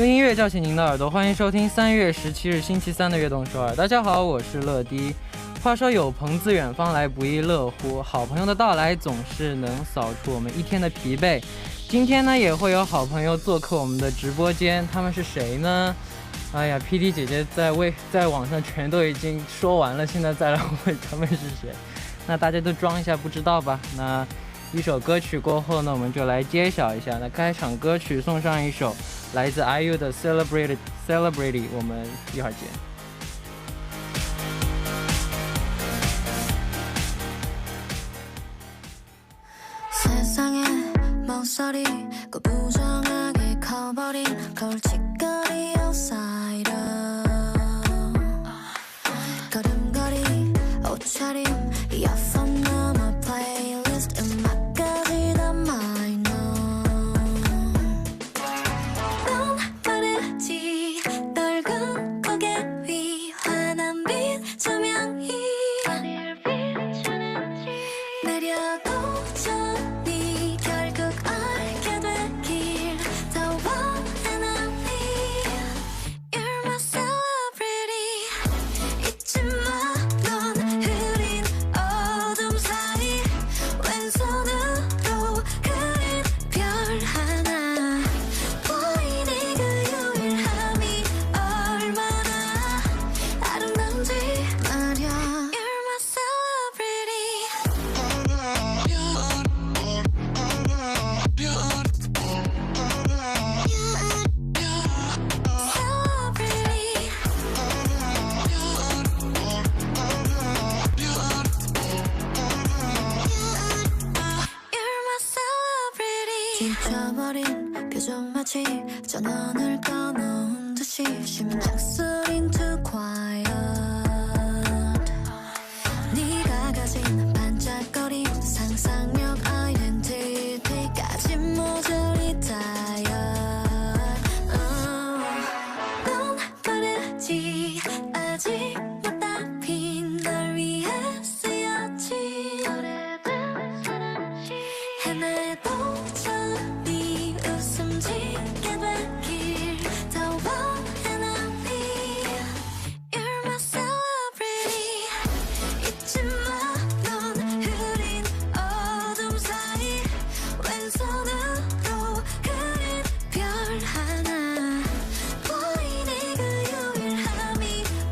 用音乐叫醒您的耳朵，欢迎收听3月17日星期三的悦动首尔。大家好，我是乐迪。话说有朋自远方来，不亦乐乎。好朋友的到来总是能扫除我们一天的疲惫。今天呢，也会有好朋友做客我们的直播间，他们是谁呢？哎呀 ，PD 姐姐在网上全都已经说完了，现在再来问他们是谁，那大家都装一下不知道吧？那一首歌曲过后呢，我们就来揭晓一下。那开场歌曲送上一首来自 IU 的 Celebrity， 我们一会儿见。 모서리 부정하게 커버린 골칫거리 outsider 걸음걸이 옷차림 이어폰 넘어 플레이리스트 음악까지 다 minor 넌 빠르지 넓은 고개 위 환한 빛 조명이 내려도 전이 결국 알게 되길 더워 and only You're my celebrity 잊지 마 넌 흐린 어둠 사이 왼손으로 그린 별 하나 보이니 그 유일함이 얼마나 아름다운지 말야 You're my celebrity 지쳐버린 표정 마치 전원을 꺼놓은 듯이 심장 소린 too quiet 네가 가진 반짝거림 상상력 아이덴티티까지 모조리 tired 넌 빠르지 아직 못다 핀 널 위해 쓰였지 오래된 사랑이 해내도 전이 웃음 짓게 되길 더워 and only You're my celebrity 잊지 마 넌 흐린 어둠 사이 왼손으로 그린 별 하나 보이니 그 유일함이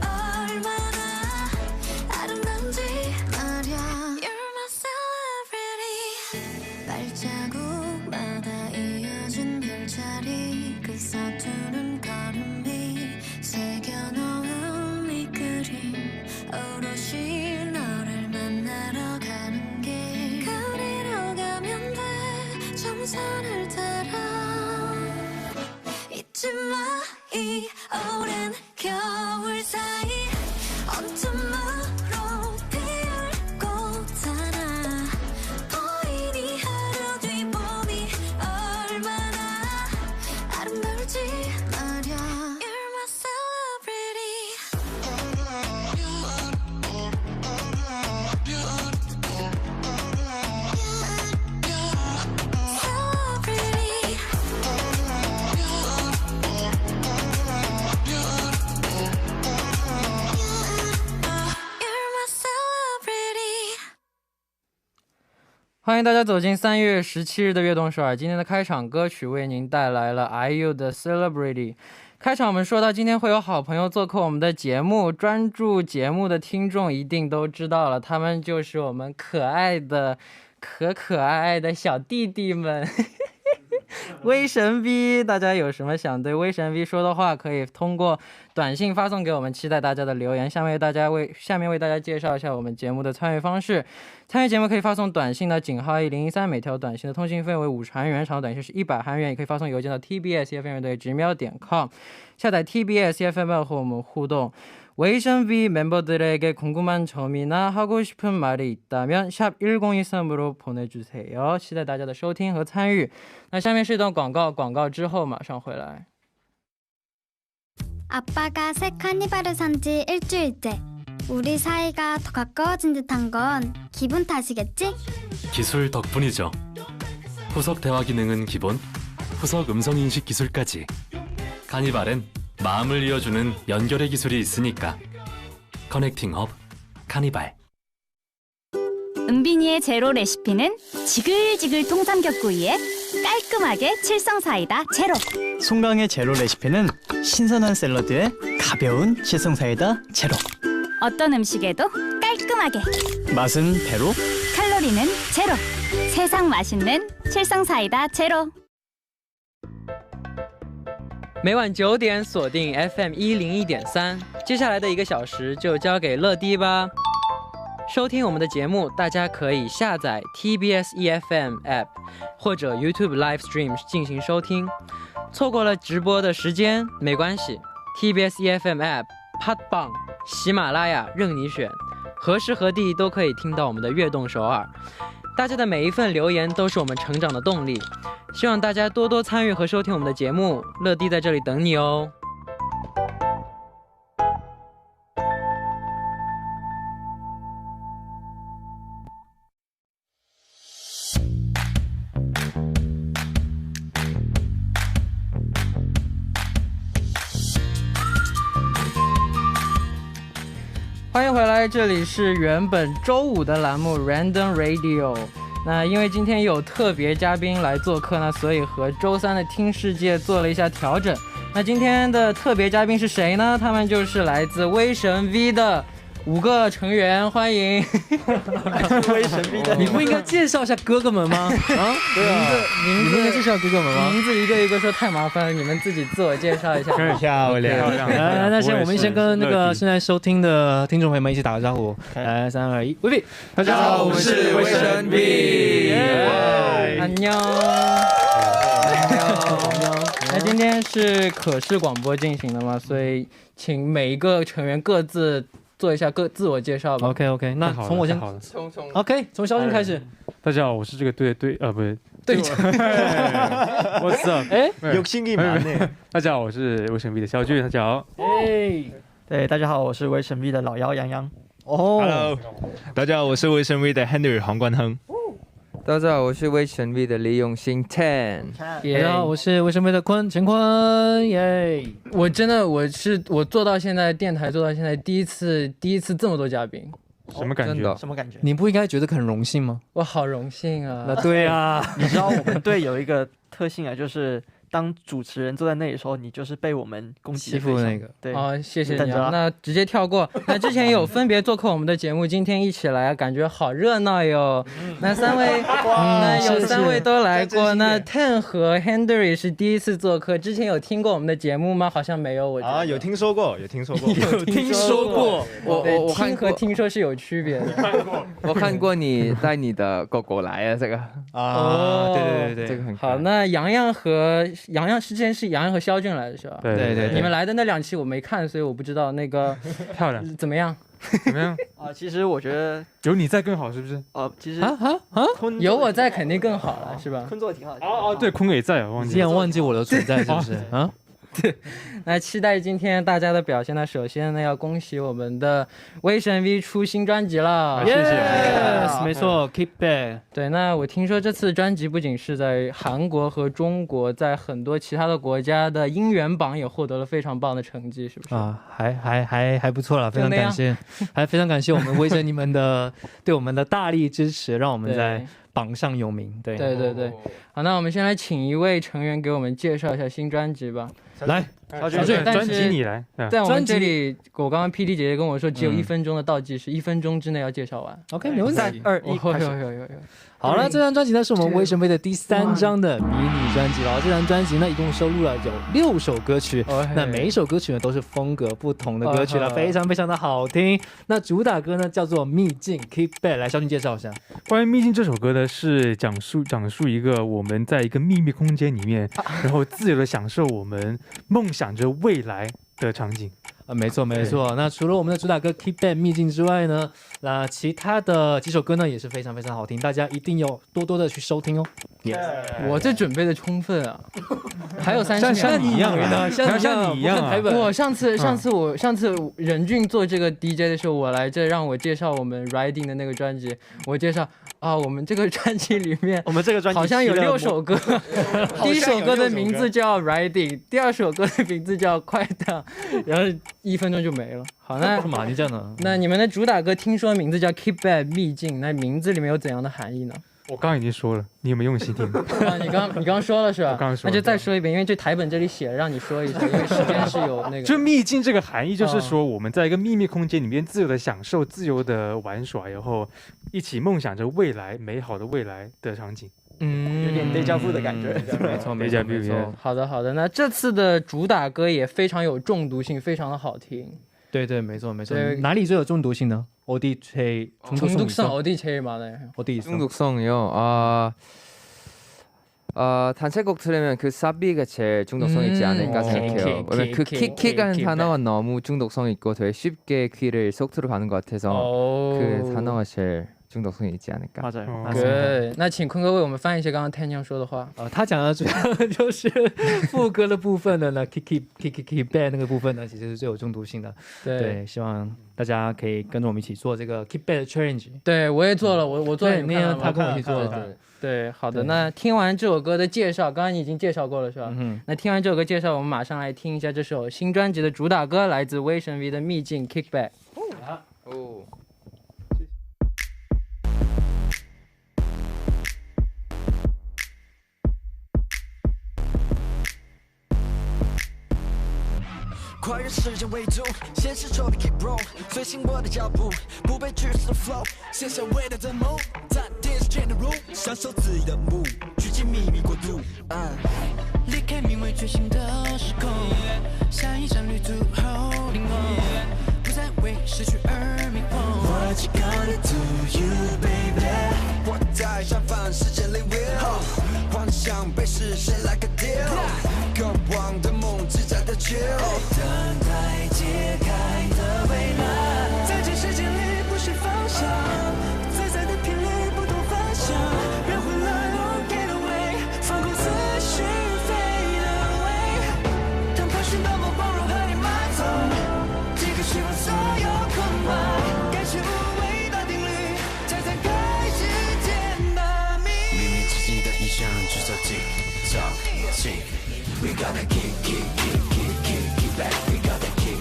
얼마나 아름다운지 말야 You're my celebrity 발자국마다 이어진 별자리 그 서투른 걸음이 새겨놓은 이 그림 오롯이 너를 만나러 가는 길 거리로 가면 돼 정선을 따라 잊지 마 이 오랜 겨울 사이 온tum으로 피울 꽃 하나 보이니 하루 뒤 봄이 얼마나 아름다울지 말야 You're my celebrity celebrity You're my celebrity 欢迎大家走进3月17日的悦动首尔。今天的开场歌曲为您带来了 IU 的 Celebrity。 开场我们说到今天会有好朋友做客我们的节目，专注节目的听众一定都知道了，他们就是我们可爱的可爱的小弟弟们。威神 V， 大家有什么想对威神 V 说的话，可以通过短信发送给我们，期待大家的留言。下面为大家介绍一下我们节目的参与方式。参与节目可以发送短信到井号1013，每条短信的通信费为50韩元，长短信是100韩元，也可以发送邮件到 tbsefm@gmail.com， 下载 TBS EFM和我们互动。 웨이션 V 멤버들에게 궁금한 점이나 하고 싶은 말이 있다면 샵 1023으로 보내주세요. 期待大家的收听和参与。那下面是一段广告，广告之后马上回来。 아빠가 새 카니발을 산 지 일주일째. 우리 사이가 더 가까워진 듯한 건 기분 탓이겠지? 기술 덕분이죠. 후석 대화 기능은 기본, 후석 음성인식 기술까지. 카니발은 마음을 이어주는 연결의 기술이 있으니까. 커넥팅 허브 카니발. 은빈이의 제로 레시피는 지글지글 통삼겹구이에 깔끔하게 칠성사이다 제로. 송강의 제로 레시피는 신선한 샐러드에 가벼운 칠성사이다 제로. 어떤 음식에도 깔끔하게, 맛은 배로, 칼로리는 제로. 세상 맛있는 칠성사이다 제로。每晚9点锁定 FM 101.3，接下来的1个小时就交给乐迪吧。收听我们的节目，大家可以下载 TBS EFM App 或者 YouTube Live Stream 进行收听。错过了直播的时间没关系 ，TBS EFM App、Podbbang、喜马拉雅任你选，何时何地都可以听到我们的悦动首尔。大家的每一份留言都是我们成长的动力，希望大家多多参与和收听我们的节目，乐迪在这里等你哦。欢迎回来，这里是原本周五的栏目 Random Radio。那因为今天有特别嘉宾来做客呢，所以和周三的听世界做了一下调整。那今天的特别嘉宾是谁呢？他们就是来自威神 V 的5个成员，欢迎。威神 V 的，你不应该介绍一下哥哥们吗？啊，对啊，你不应该介绍哥哥们吗？名字一个一个说太麻烦了，你们自己自我介绍一下。漂亮。来，那我们先跟那个现在收听的听众朋友们一起打个招呼。来，3、2、1，威比，大家好，我们是威神 V。安妞。那今天是可视广播进行的嘛，所以请每一个成员各自做一下自我介绍吧。OK， 那从我先。OK， 从肖军开始。大家好，我是这个队不是队长。What's up？ 욕심이 많네。大家好，我是威神 V 的肖俊。大家好。对，大家好，我是威神 V 的老姚洋洋。Hello， 大家好，我是威神 V 的 Henry 黄冠亨。大家好，我是威神 V 的李永新 Ten。大家好，我是威神 V 的陈坤。耶！我真的我做到现在电台做到现在第一次这么多嘉宾。什么感觉？什么感觉？你不应该觉得很荣幸吗？我好荣幸啊！那对啊，你知道我们队有一个特性啊，就是当主持人坐在那里的时候，你就是被我们攻击欺负那个。对，哦，谢谢你啊。那直接跳过。那之前有分别做客我们的节目，今天一起来，感觉好热闹哟。那3位，那有3位都来过。那 Ten 和 Henry 是第一次做客，之前有听过我们的节目吗？好像没有，我觉得。有听说过。有听说过。我听和听说是有区别的。我看过你带你的狗狗来啊，这个。对，这个很好。那洋洋之前是洋洋和肖俊来的是吧？对，你们来的那2期我没看，所以我不知道那个漂亮怎么样。其实我觉得有你在更好，是不是？其实有我在肯定更好了，是吧？坤做的挺好的。对，坤也在，你竟然忘记我的存在，是不是？啊？对，那期待今天大家的表现呢。首先呢，要恭喜我们的威神 V 出新专辑了，谢谢。没错 ，Keep Back。对，那我听说这次专辑不仅是在韩国和中国，在很多其他的国家的音源榜也获得了非常棒的成绩，是不是？啊，还不错了，非常感谢，非常感谢我们威神你们的对我们的大力支持，让我们在榜上有名。对。好，那我们先来请一位成员给我们介绍一下新专辑吧。来，专辑你来。在我们这里，我刚刚 PD 姐姐跟我说，只有1分钟的倒计时，1分钟之内要介绍完。OK， 没问题。3、2、1，开始。有。好了，这张专辑呢是我们威神 V 的第3张的迷你专辑了。这张专辑呢一共收录了有6首歌曲，那每一首歌曲呢都是风格不同的歌曲了，非常非常的好听。那主打歌呢叫做《秘境》，Keep Back， 来肖俊介绍一下。关于《秘境》这首歌呢，是讲述一个我们在一个秘密空间里面，然后自由的享受我们梦想着未来的场景。没错没错。那除了我们的主打歌 Keep Back 秘境之外呢，那其他的几首歌呢也是非常非常好听，大家一定要多多的去收听哦。我这准备的充分啊，还有30秒，像你一样的，像你一样啊。我上次任俊做这个 DJ 的时候，我来这让我介绍我们 Riding 的那个专辑，我介绍啊，我们这个专辑里面，我们这个专辑好像有6首歌，第一首歌的名字叫 Riding， 第2首歌的名字叫快档，然后1分钟就没了。好，那干嘛你这样呢？那你们的主打歌听说名字叫 Keep Back 秘境，那名字里面有怎样的含义呢？我刚刚已经说了，你有没有用心听？啊，你刚说了是吧？我刚说了，那就再说一遍，因为这台本这里写了，让你说一下，因为时间是有那个。就秘境这个含义，就是说我们在一个秘密空间里面自由的享受、自由的玩耍，然后一起梦想着未来美好的未来的场景。有点 déjà vu 的感觉。没错没错没错。好的，那这次的主打歌也非常有中毒性，非常的好听。对，没错。哪里最有中毒性呢？어디 제일 중독성 어디 제일 많아요? 어디 있어? 중독성이요. 단체곡 들으면 그 사비가 제일 중독성 있지 않을까 생각해요. 왜냐면 그 킥이라는 단어가 너무 중독성 있고 되게 쉽게 귀를 속 들어가는 것 같아서 그 단어가 제일 중독성이 있지 않을까. 맞아요. 对，那请坤哥为我们翻译一下刚刚天将说的话。他讲的主要就是副歌的部分的呢 ，kick back 那个部分呢，其实是最有中毒性的。对，希望大家可以跟着我们一起做这个 keep back 的 challenge。对，我也做了，我做了，那他跟我一起做了。对，好的。那听完这首歌的介绍，刚刚你已经介绍过了是吧？那听完这首歌介绍，我们马上来听一下这首新专辑的主打歌，来自威神 V 的《秘境 Kick Back》。跨越时间维度，现实中的 keep roll， 随性我的脚步，不被拘束的 flow， 写下伟大的梦，在电视前的 room， 享受自由的目，趋近秘密国度。离开名为觉醒的时空，下一站旅途 holding on， 不再为失去而迷惘。What you gonna do, you baby？ 我在绽放世界里 will， 幻想被实现 like a deal， 渴望的梦只在的 chill， 等待揭开的未来，在这世界里不是方向，自在的频率不同方向，让混乱 get away， 放空思绪 fade away， 当破讯的目光如何你埋葬，即刻释放所有空白，感谢无谓的定律，才在开始见的秘密自己的意象，制造 tick tock tick， we gotta kick back， we gotta kick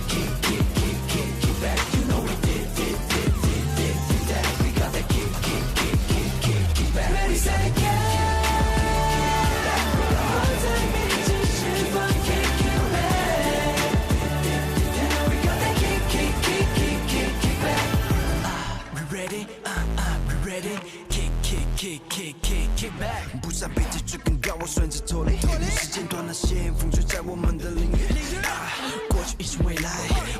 back， you know we did that， we gotta kick back， ready set again， 我在秘境释放 kick back， you know we gotta kick back， we ready， we ready， kick back， 不再被提追更高，我顺着脱离，时间断了线，风吹在我们的领域，过去已是未来，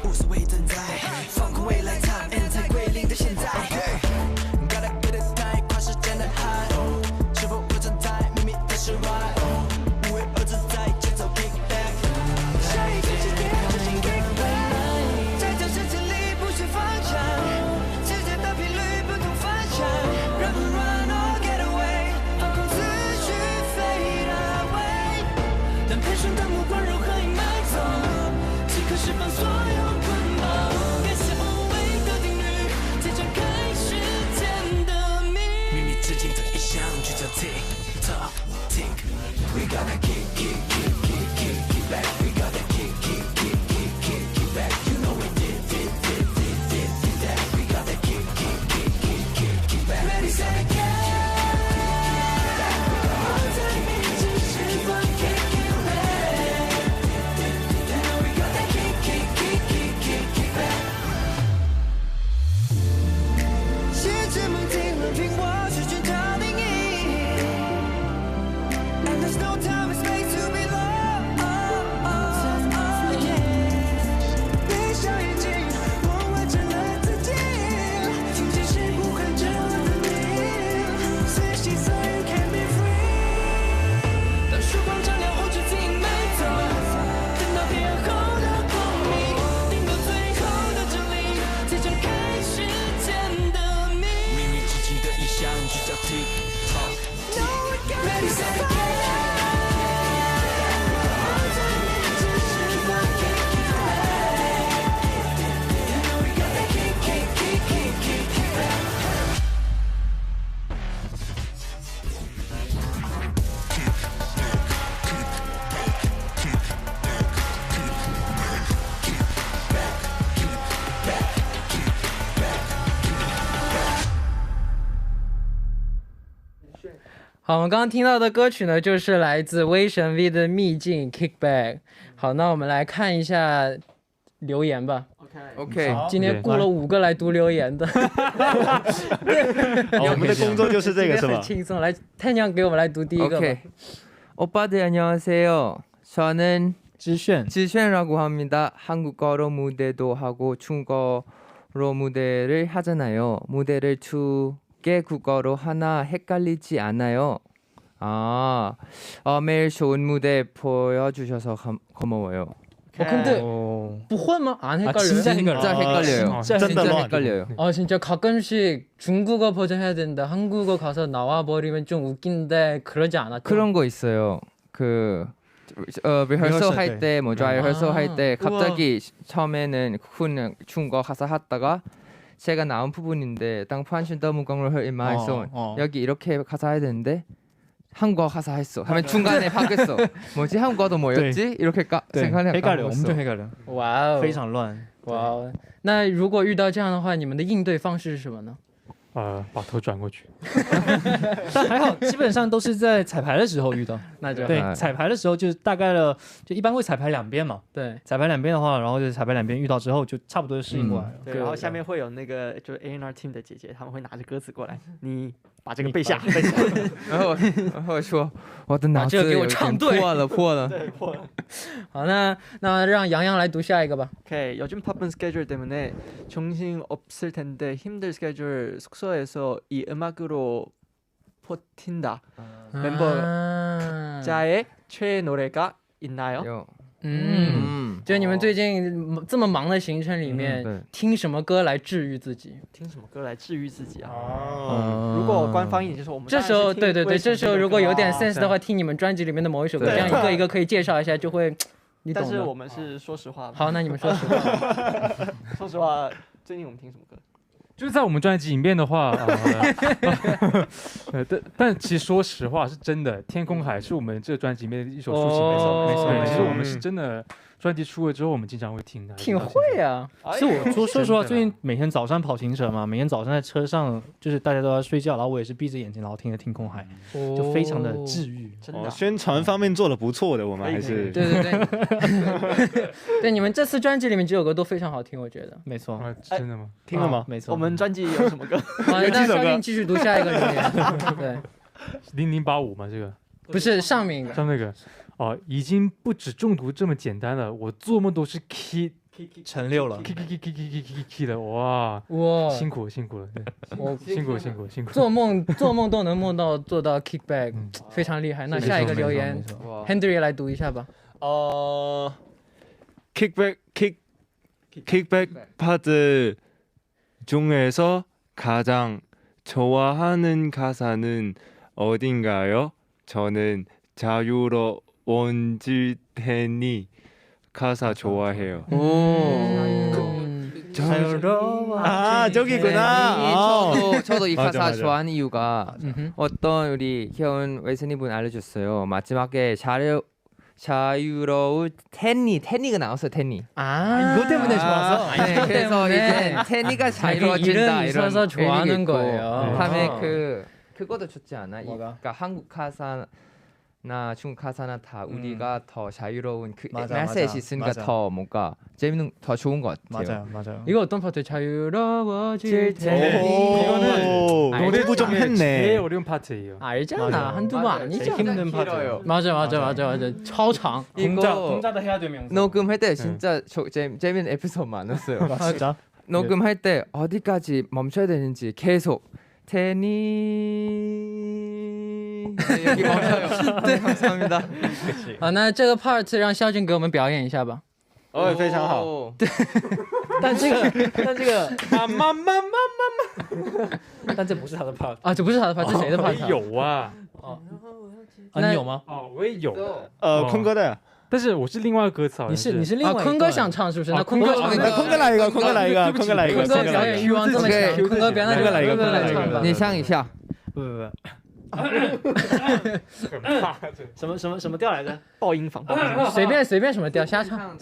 无所谓等待，放空未来 time and 在归零的现在。Gotta get it right， 跨时间的海，是否有站在秘密的释怀？无为而自在，节奏 kick back， 下一个起点就是 kick back， 在这世界里不是方向，世界的频率不同方向，让混乱 get away， 放空思绪 fade away， 当盘旋的目光如何隐埋藏，即刻释放所有捆绑，感谢无谓的定律，才展开时间的谜密之间的意象，聚焦 tick tock tick， we gotta kick back， we gotta kick back， you know we did that， we gotta kick back， ready set again， 我在秘境释放 kick back， you know we gotta kick back， 细致梦停了平滑，失去它定义 ，and there's no time and space to be lost， 闭上眼睛，我完成了自己，听见是呼唤着我的名，随心所欲 can be free， 当曙光照亮后，只听没错，等到变后的光明，顶多好，我们刚刚听到的歌曲呢，就是来自威神 V 的秘境 Kickback。好，那我们来看一下留言吧。OK， 今天雇了5个来读留言的。我们的工作就是这个是吧？很轻松，来，太娘给我们来读第一个吧。오빠들 안녕하세요. 저는 지쉔라고 합니다. 한국어로 무대도 하고 중국어로 무대를 하잖아요. 무대를 2개 국어로 하나 헷갈리지 않아요. 매일 좋은 무대 보여주셔서 고마워요. 근데 不混吗? 안 헷갈려요? 진짜 헷갈려요. 진짜 헷갈려요. 진짜 가끔씩 중국어 버전 해야 된다. 한국어 가서 나와버리면 좀 웃긴데 그러지 않았죠? 그런 거 있어요. 리허설 할 때, 리허설 할 때 갑자기 처음에는 그냥 중국어 가사 하다가 제가 나온 부분인데当潘勋的目光如何임하였어. 여기 이렇게 가사 해야 되는데 한국어 가사 했어. 하면 중간에 바뀌었어. 뭐지? 한국어도 뭐였지? 이렇게 생각을 헷갈려. 엄청 헷갈려. 와우. 非常乱. 와우. 那如果遇到这样的话，你们的应对方式是什么呢？把头转过去。但还好，基本上都是在彩排的时候遇到。那就对，彩排的时候就大概就一般会彩排2遍嘛。对，彩排2遍的话，然后就彩排2遍遇到之后，就差不多就适应过来了。对，然后下面会有那个就是 A&R team 的姐姐，他们会拿着歌词过来，你把这个背下。然后说我的脑子给我唱对破了。对，破了。好，那让洋洋来读下一个吧。오케이, 요즘 바쁜 스케줄 때문에 정신 없을 텐데 힘들 스케줄 숙소에서 이 음악으로 버틴다. 멤버 각자의 최애 노래가 있나요? 就你们最近这么忙的行程里面，听什么歌来治愈自己？听什么歌来治愈自己啊？如果官方一点就是我们这时候，对，这时候如果有点 sense 的话，听你们专辑里面的某一首歌，这样一个一个可以介绍一下，就会你懂的。但是我们是说实话。好，那你们说实话。说实话，最近我们听什么歌？就是在我们专辑里面的话，但其实说实话是真的，《天空海》是我们这个专辑里面的一首抒情歌，没错。其实我们是真的，专辑出了之后，我们经常会听的。挺会啊！是我说实话，最近每天早上跑行程嘛，每天早上在车上，就是大家都要睡觉，然后我也是闭着眼睛，然后听着《天空海》，就非常的治愈。宣传方面做的不错的，我们还是对。对，你们这次专辑里面几首歌都非常好听，我觉得。没错。真的吗？听了吗？没错。我们专辑有什么歌？那肖定继续读下一个留言。对，0085嘛，这个不是上面一个。上那个已经不止中毒这么简单了，我做梦都是 key 成6了 ，key 的，哇，辛苦了，辛苦。做梦都能梦到做到 kickback，非常厉害。那下一个留言 ，Henry 来读一下吧。kickback 파트 중에서 가장 좋아하는 가사는 어딘가요? 저는 자유로운지 테니 가사 좋아해요. 저기구나. 저도 이 가사 좋아하는 이유가 어떤 우리 귀여운 웨슬리분 알려줬어요. 마지막에 자유로운 테니가 나왔어요. 테니. 이거 때문에 좋아서. 그래서 이제 테니가 자유로워진다 이런 좋아하는 거예요. 다음에 그것도 좋지 않아? 그러니까 한국 가사나 중국 가사나 다 우리가 더 자유로운 그 메시지 있으니까 더 뭔가 재밌는 더 좋은 것 같아요. 맞아요. 이거 어떤 파트? 자유로워질 테니. 이거는 노래도 좀 했네. 제일 어려운 파트예요. 알잖아. 한두 번 아니죠. 힘든 파트예요. 맞아.超长. 동작도 해야 되면서. 녹음할 때 진짜 재밌는 에피소드 많았어요. 진짜? 녹음할 때 어디까지 멈춰야 되는지 계속 테니 여기 멈춰요. 네, 감사합니다. 好，那这个 part 让肖俊给我们表演一下吧。非常好。对，但这个但这不是他的 part 啊，这不是他的 part， 这是谁的 part？ 有啊。你有吗？我也有。坤哥的。但是我是另外一个歌词，你是另外坤哥想唱是不是？那坤哥来一个，坤哥表演欲望这么强，坤哥别那个，你唱一下。不，什么调来着？爆音房，随便什么调，瞎唱。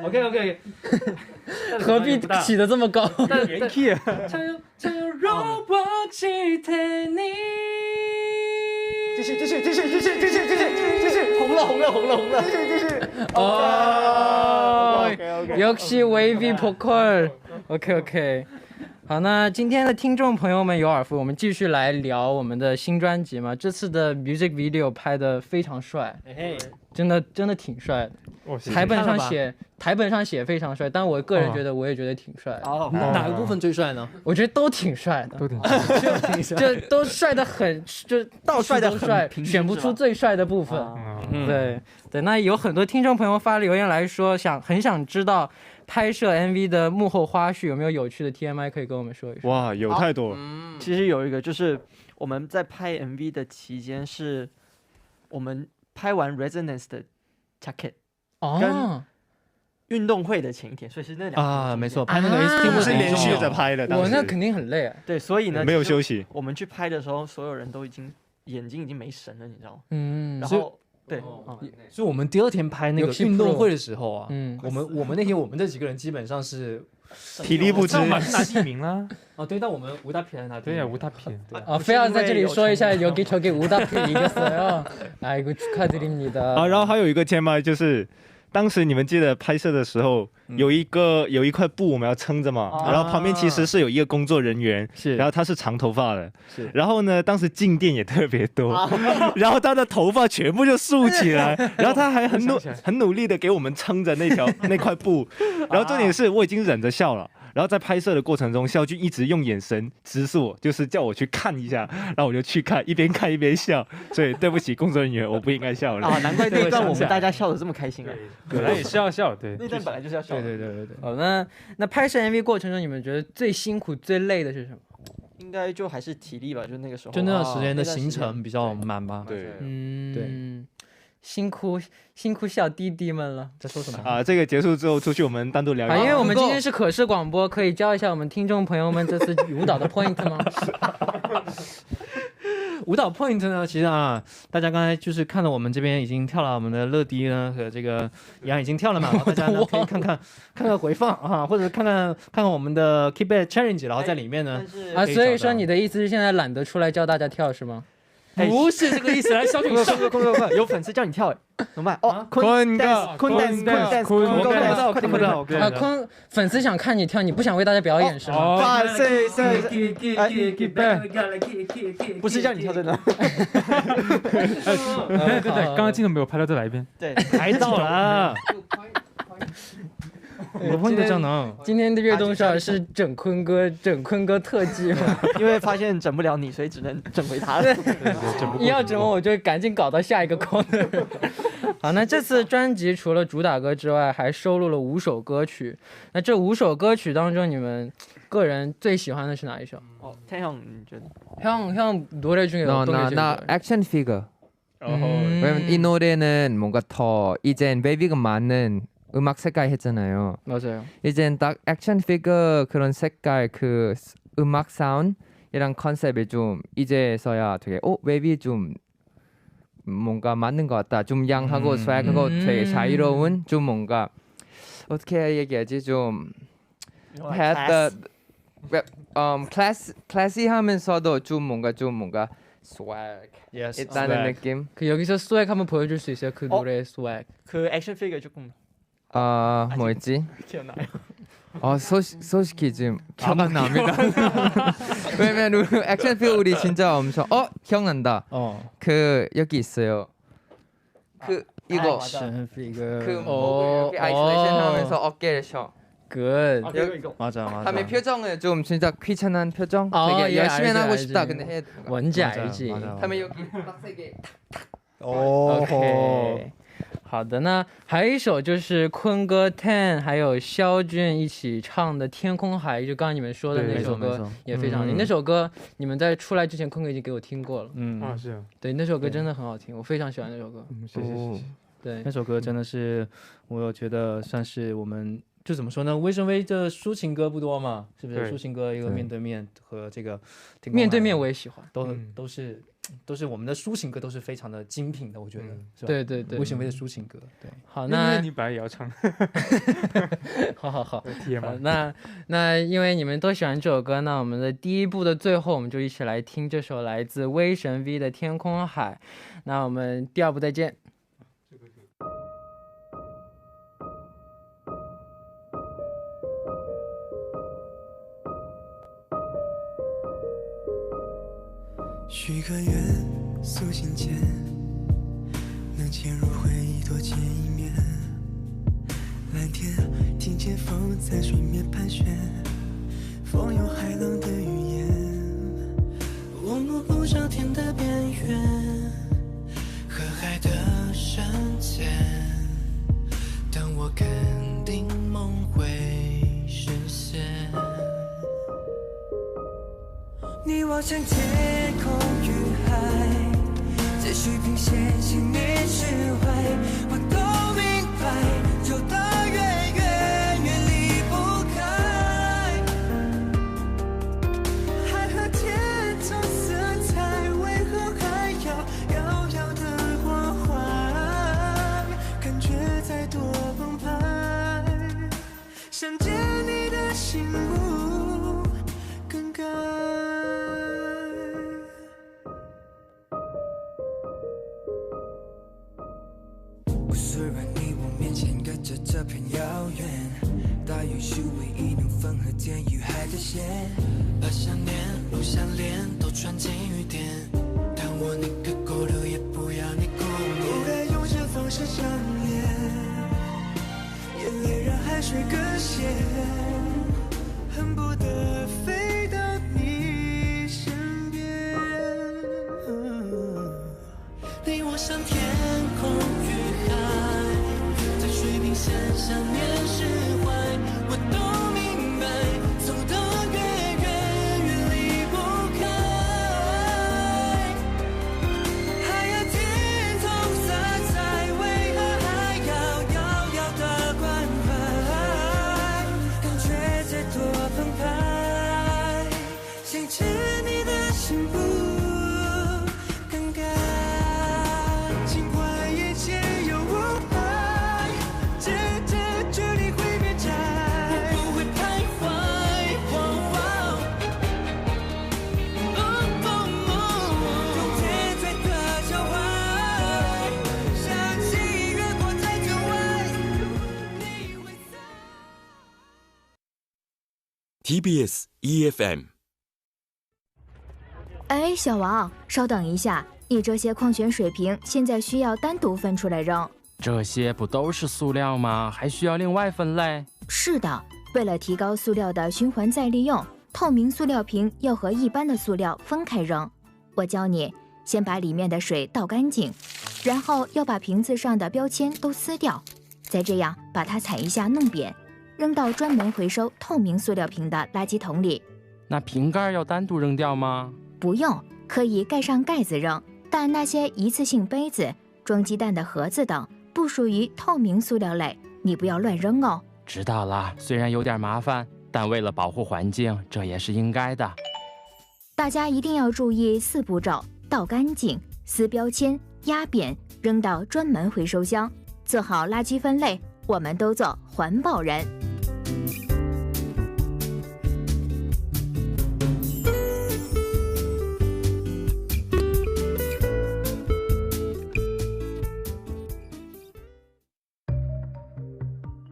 OK， 何必起得这么高？原 key 啊。继续，红了，继续。哦，역시 wavy vocal。OK。好，那今天的听众朋友们有耳福，我们继续来聊我们的新专辑嘛。这次的 music video 拍的非常帅，真的挺帅的。台本上写非常帅，但我个人觉得我也觉得挺帅的。哪个部分最帅呢？我觉得都挺帅的，就都帅的很，就到处都帅，选不出最帅的部分。对，那有很多听众朋友发留言来说，很想知道拍摄 MV 的幕后花絮，有没有有趣的 TMI 可以跟我们说一说？哇，有太多。其实有一个就是我们在拍 MV 的期間，是我们拍完 Resonance 的 jacket 跟运动会的前一天，所以是那2没错，拍那个 ST 是连续着拍的，我那肯定很累。对，所以呢没有休息。我们去拍的时候，所有人都眼睛已经没神了，你知道吗？然后对，所以我们第2天拍那个运动会的时候啊，我们那天我们这几个人基本上是体力不支，拿第1名啦。对，但我们吴大片拿对呀，吴大片。非要在这里说一下여기 저기吴大片이겼어요。아이고 축하드립니다。然后还有一个TMI就是当时你们记得拍摄的时候，有一块布我们要撑着嘛，然后旁边其实是有一个工作人员，然后他是长头发的，然后呢，当时静电也特别多，然后他的头发全部就竖起来，然后他还很努力的给我们撑着那块布，然后重点是我已经忍着笑了。然后在拍摄的过程中，孝俊一直用眼神指示我，就是叫我去看一下，然后我就去看，一边看一边笑。所以对不起工作人员，我不应该笑了。难怪那段我们大家笑得这么开心啊！本来也是要笑，对，那段本来就是要笑。对。好，那拍摄 MV 过程中，你们觉得最辛苦、最累的是什么？应该就还是体力吧，就那个时候。就那段时间的行程比较满吧。对，对。辛苦小弟弟们了，在说什么这个结束之后出去我们单独聊一下。因为我们今天是可视广播，可以教一下我们听众朋友们这次舞蹈的 point 吗？舞蹈 point 呢，其实大家刚才就是看到我们这边已经跳了，我们的乐迪呢和这个杨已经跳了嘛，大家呢可以看看回放或者看看我们的 Keep It Challenge， 然后在里面呢所以说你的意思是现在懒得出来教大家跳是吗？不是这个意思，来小品快，有粉丝叫你跳怎么办？坤 dance， 粉丝想看你跳，你不想为大家表演是吗？不是叫你跳真的。对，刚刚镜头没有拍到，再来一遍。对，拍到了。今天的悦动少儿是整坤哥特辑嘛？因为发现整不了你，所以只能整回他了。你要整我就赶紧搞到下一个 corner。好，那这次专辑除了主打歌之外，还收录了5首歌曲。那这5首歌曲当中，你们个人最喜欢的是哪一首？태형你觉得？형 노래 중에 어떤 게 제일 나 액션 피겨. 왜냐면 이 노래는 뭔가 더 이젠 웨비가 많은 음악 색깔 했잖아요. 맞아요. 이젠 딱 액션 피겨 그런 색깔 그 음악 사운드이랑 컨셉이 좀 이제서야 되게 웨비 좀 뭔가 맞는 것 같다. 좀 양하고 스웩하고 되게 자유로운 좀 뭔가 어떻게 얘기하지 좀 had the 클래시하면서도 좀 뭔가 swag 있다는 느낌. 그 여기서 swag 한번 보여줄 수 있어요? 그 노래의 swag. 그 액션 피겨 조금. 뭐였지? 기억나요? 솔직히 지금 기억 안 납니다. 왜냐면 우리 액션 피겨 우리 진짜 엄청 기억난다. 그 여기 있어요. 그 이거 그 목을 이렇게 아이솔레이션 하면서 어깨를 쉬어. good. 맞아. 다음에 표정은 좀 진짜 귀찮은 표정. 되게 열심히 하고 싶다. 근데 해. 뭔지 알지. 다음에 여기 빡세게 탁탁. OK。好的，那还有一首就是坤哥 Ten 还有肖俊一起唱的《天空海》，就刚刚你们说的那首歌也非常好听。那首歌你们在出来之前，坤哥已经给我听过了。是。对，那首歌真的很好听，我非常喜欢那首歌。谢谢。对，那首歌真的是我觉得算是我们就怎么说呢？威声威的抒情歌不多嘛，是不是？对抒情歌一个面对面和这个天空海面对面我也喜欢，都是我们的抒情歌都是非常的精品的，我觉得。是吧对对对，威声威的抒情歌，对。好，那你本来也要唱。好，那因为你们都喜欢这首歌，那我们的第一部的最后，我们就一起来听这首来自威神 V 的《天空海》。那我们第二部再见。许个愿，塑心间，能潜入回忆多见一面。蓝天听见风在水面盘旋，风有海浪的语言。我目不上天的边缘，和海的瞬间，当我肯定梦会实现。你望向天空与海，在水平线前面释怀，我都明白，走得远远远离不开。海和天同色彩，为何还要遥遥的关怀？感觉再多澎湃，想见你的心无更改。虽然你我面前隔着这片遥远，大雨是唯一能分和天与海的线，把想念不想恋都串进雨点，但我宁可勾留也不要你过年。不该用这方式相恋，眼泪让海水更咸，恨不得飞到你身边。你望向天空与海，在水平线上面释怀，我都明白，走得越远越离不开。海和天同色彩，为何还要遥遥的关怀？感觉再多澎湃，想牵你的心不更改。尽管眼前有雾霾，这距离会变窄，我不会徘徊。用天醉的脚踝，想起月光在天外，你会在。TBS EFM。哎，小王，稍等一下，你这些矿泉水瓶现在需要单独分出来扔。这些不都是塑料吗？还需要另外分类？是的，为了提高塑料的循环再利用，透明塑料瓶要和一般的塑料分开扔。我教你，先把里面的水倒干净，然后要把瓶子上的标签都撕掉，再这样把它踩一下弄扁，扔到专门回收透明塑料瓶的垃圾桶里。那瓶盖要单独扔掉吗？不用，可以盖上盖子扔，但那些一次性杯子、装鸡蛋的盒子等不属于透明塑料类，你不要乱扔哦。知道了，虽然有点麻烦，但为了保护环境，这也是应该的。大家一定要注意4步骤：倒干净、撕标签、压扁，扔到专门回收箱，做好垃圾分类，我们都做环保人。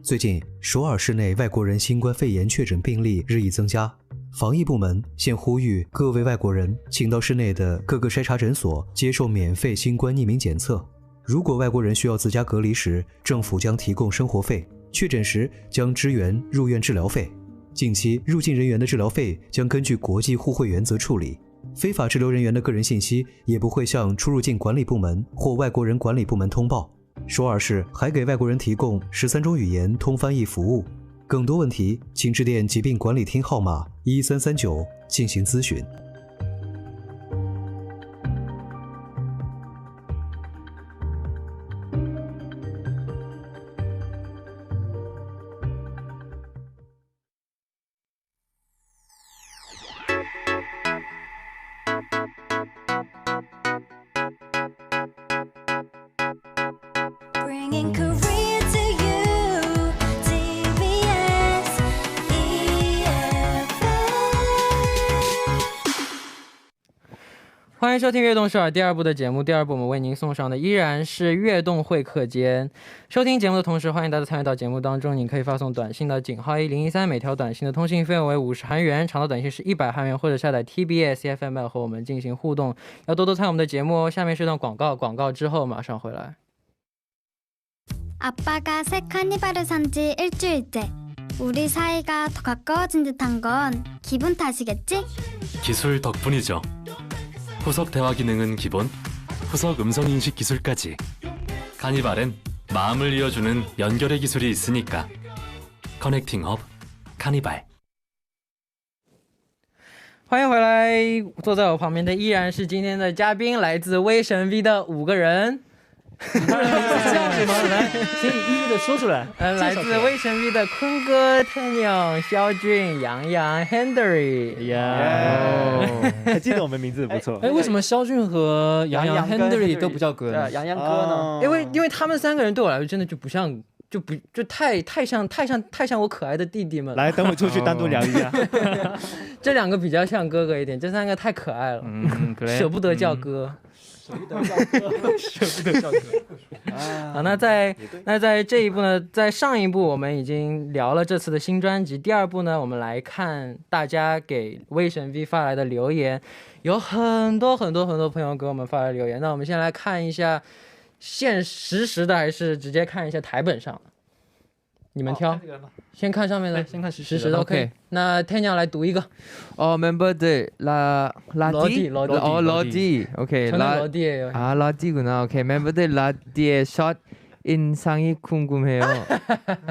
最近，首尔市内外国人新冠肺炎确诊病例日益增加，防疫部门现呼吁各位外国人请到市内的各个筛查诊所接受免费新冠匿名检测。如果外国人需要自家隔离时，政府将提供生活费；确诊时将支援入院治疗费。近期入境人员的治疗费将根据国际互惠原则处理。非法滞留人员的个人信息也不会向出入境管理部门或外国人管理部门通报。首尔市还给外国人提供13种语言通翻译服务。更多问题，请致电疾病管理厅号码1339进行咨询。Bringing Korea to you. TBS EFM 欢迎收听《悦动首尔》第二部的节目。第二部我们为您送上的依然是悦动会客间。收听节目的同时，欢迎大家参与到节目当中。您可以发送短信到井号1013，每条短信的通信费用为50韩元，长的短信是100韩元，或者下载 TBS EFM 和我们进行互动。要多多参与我们的节目哦。下面是段广告，广告之后马上回来。 아빠가 새 카니발을 산 지 일주일째. 우리 사이가 더 가까워진 듯한 건 기분 탓이겠지? 기술 덕분이죠. 후석 대화 기능은 기본, 후석 음성 인식 기술까지. 카니발엔 마음을 이어주는 연결의 기술이 있으니까. 커넥팅 업 카니발. 欢迎回来，坐在我旁边的依然是今天的嘉宾，来自威神 V 的5个人。是这样子吗？来，请你一一的说出来。来自威神 V 的坤哥、태영、肖俊、杨洋、Henry。还记得我们名字不错。哎，为什么肖俊和杨洋 Henry 都不叫哥呢？杨洋哥呢？因为他们3个人对我来说真的就不像，就太像我可爱的弟弟们了。来，等会出去单独聊一下。这2个比较像哥哥一点，这3个太可爱了，舍不得叫哥。 舍不得叫哥。好，那在这一部呢，在上一部我们已经聊了这次的新专辑，第2部呢，我们来看大家给威神 V 发来的留言，有很多朋友给我们发来留言。那我们先来看一下现实时的，还是直接看一下台本上的？你们挑。先看上面的，先看实时的。OK。那天娘来读一个。멤버들 라디. 오케이. 러디예요. 아, 러디구나. 오케이. 멤버들 라디의 첫 인상이 궁금해요.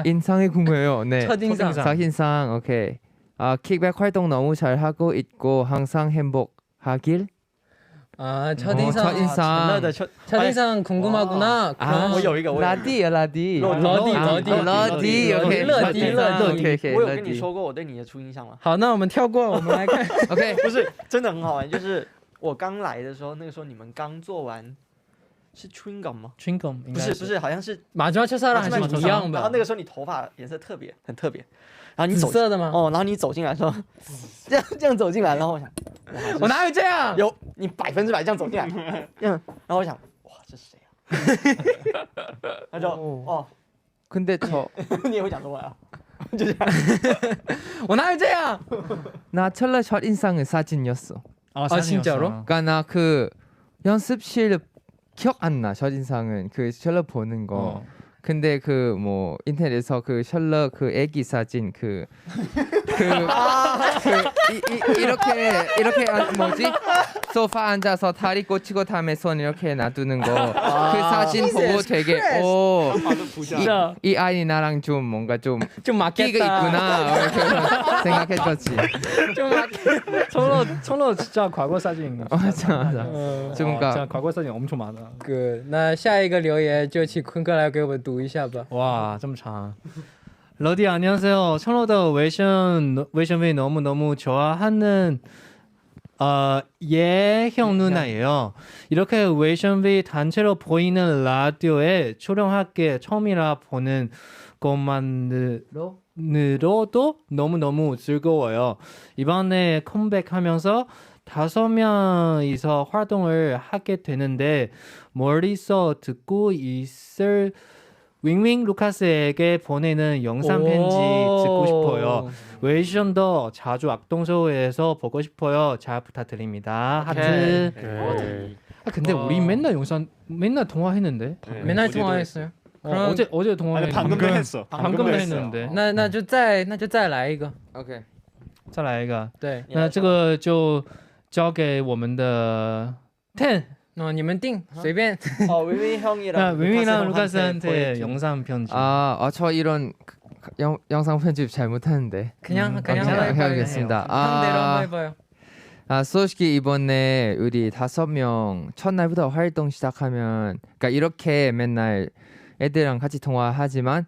인상이 궁금해요. 네. 첫인상. 오케이. 아, 킥백 활동 너무 잘 하고 있고 항상 행복하길. 아, 첫인상 궁금하구나. 아, 라디. 러디. 我有跟你说过我对你的初印象吗？好，那我们跳过，我们来看。OK， 不是真的很好玩，就是我刚来的时候，那个时候你们刚做完。 是 chewing gum 吗 ？chewing gum 不是，好像是马上吃还是一样吧。然后那个时候你头发颜色很特别，然后你紫色的吗？哦，然后你走进来说这样走进来，然后我想，我哪有这样？有你100%这样走进来，然后我想，哇，这是谁啊？他就哦， 근데 저 你也会讲中文啊？就这样，我哪有这样？ 나 철러 첫 인상은 사진이었어. 아 진짜로? 그러니까 나 그 연습실 기억 안 나. 첫인상은 그 셜록 보는 거. 근데 그 뭐 인터넷에서 그 셜록 그 애기 사진 이렇게 뭐지? 소파 앉아서 다리 꽂히고 다음에 손 이렇게 놔두는 거. 그 사진 보고 되게 이 아이 나랑 좀 뭔가 좀 맞겠다. 있구나. 이렇게 생각했었지. 좀 맞겠다. 청로 진짜 과거 사진인가? 맞아. 진짜 과거 사진 엄청 많아. 那下一个留言就请坤哥来给我们读一下吧。 와, 좀 장. 러디 안녕하세요. 청로더 웨이션이 너무 좋아하는 예형 누나예요. 이렇게 웨이션이 단체로 보이는 라디오에 출연하게 처음이라 보는 것만으로도 너무 즐거워요. 이번에 컴백하면서 5명이서 활동을 하게 되는데 멀리서 듣고 있을 윙윙 루카스에게 보내는 영상 편지 듣고 싶어요. 웨이션도 자주 악동쇼에서 보고 싶어요. 잘 부탁드립니다. 하트. 아 근데 우리 맨날 통화했는데. 맨날 통화했어요. 어제 통화했는데. 방금도 했어. 방금도 했는데. 那就再来一个。 OK. 再来一个。对。那这个就交给我们的 Ten。 你们定随便。 윙윙 형이랑 루카스한테 영상 편지. 저 이런 영상 편집 잘 못하는데. 그냥 해야겠습니다. 한대로 한번 해봐요. 솔직히 이번에 우리 5명 첫날부터 활동 시작하면, 그러니까 이렇게 맨날 애들이랑 같이 통화하지만